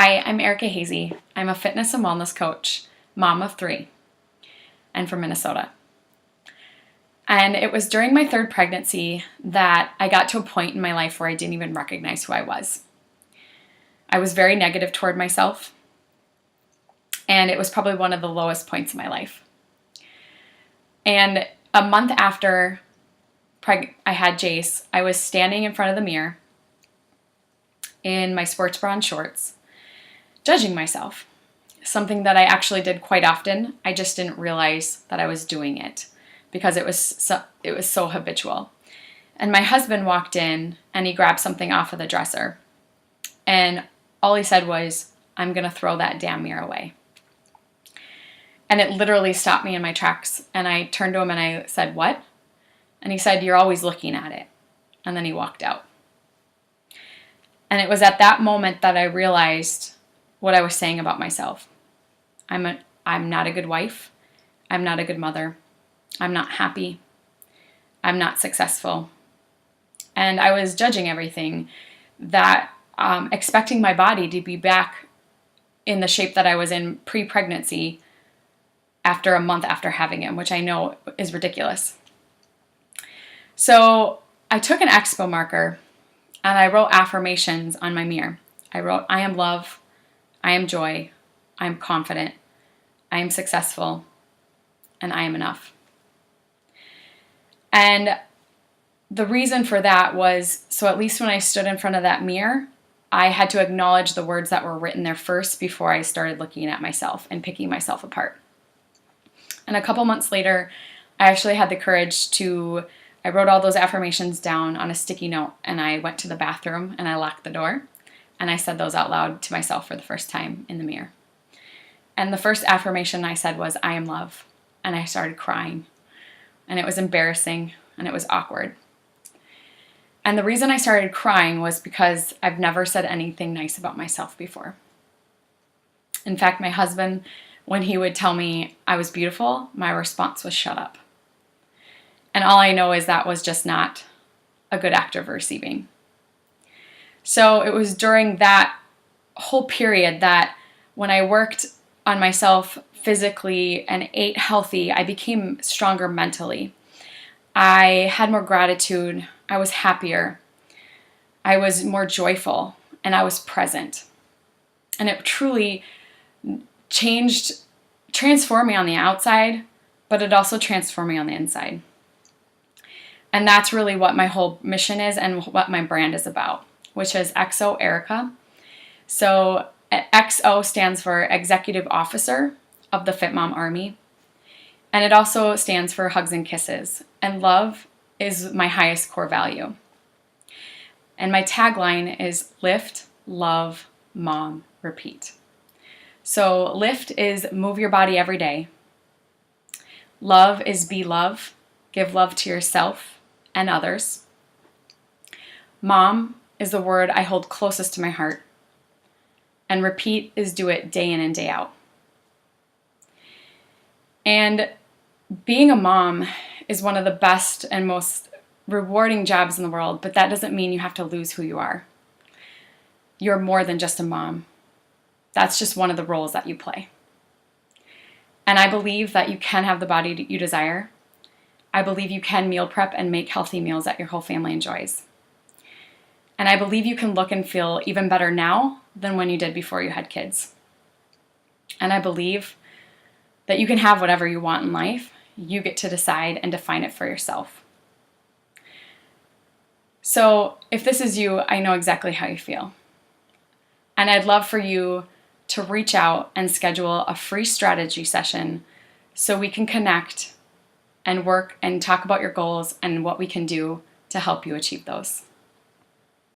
Hi, I'm Erica Hazy. I'm a fitness and wellness coach, mom of 3, and from Minnesota. And it was during my 3rd pregnancy that I got to a point in my life where I didn't even recognize who I was. I was very negative toward myself, and it was probably one of the lowest points in my life. And a month after I had Jace, I was standing in front of the mirror in my sports bra and shorts, judging myself, something that I actually did quite often. I just didn't realize that I was doing it because it was so habitual. And my husband walked in and he grabbed something off of the dresser, and all he said was, "I'm going to throw that damn mirror away." And it literally stopped me in my tracks. And I turned to him and I said, "What?" And he said, "You're always looking at it." And then he walked out. And it was at that moment that I realized what I was saying about myself. I'm not a good wife. I'm not a good mother. I'm not happy. I'm not successful. And I was judging everything, that expecting my body to be back in the shape that I was in pre-pregnancy after a month after having him, which I know is ridiculous. So I took an Expo marker and I wrote affirmations on my mirror. I wrote, "I am love. I am joy. I am confident. I am successful. And I am enough." And the reason for that was, so at least when I stood in front of that mirror, I had to acknowledge the words that were written there first before I started looking at myself and picking myself apart. And a couple months later, I actually had the courage I wrote all those affirmations down on a sticky note, and I went to the bathroom and I locked the door and I said those out loud to myself for the first time in the mirror. And the first affirmation I said was, "I am love." And I started crying, and it was embarrassing and it was awkward. And the reason I started crying was because I've never said anything nice about myself before. In fact, my husband, when he would tell me I was beautiful, my response was, "Shut up." And all I know is that was just not a good act of receiving. So it was during that whole period that when I worked on myself physically and ate healthy, I became stronger mentally. I had more gratitude. I was happier. I was more joyful, and I was present. And it truly transformed me on the outside, but it also transformed me on the inside. And that's really what my whole mission is and what my brand is about, which is XO Erica. So XO stands for Executive Officer of the Fit Mom Army. And it also stands for Hugs and Kisses. And love is my highest core value. And my tagline is Lift, Love, Mom, Repeat. So lift is move your body every day. Love is be love. Give love to yourself and others. Mom is the word I hold closest to my heart. And repeat is do it day in and day out. And being a mom is one of the best and most rewarding jobs in the world, but that doesn't mean you have to lose who you are. You're more than just a mom. That's just one of the roles that you play. And I believe that you can have the body you desire. I believe you can meal prep and make healthy meals that your whole family enjoys. And I believe you can look and feel even better now than when you did before you had kids. And I believe that you can have whatever you want in life. You get to decide and define it for yourself. So if this is you, I know exactly how you feel. And I'd love for you to reach out and schedule a free strategy session so we can connect and work and talk about your goals and what we can do to help you achieve those.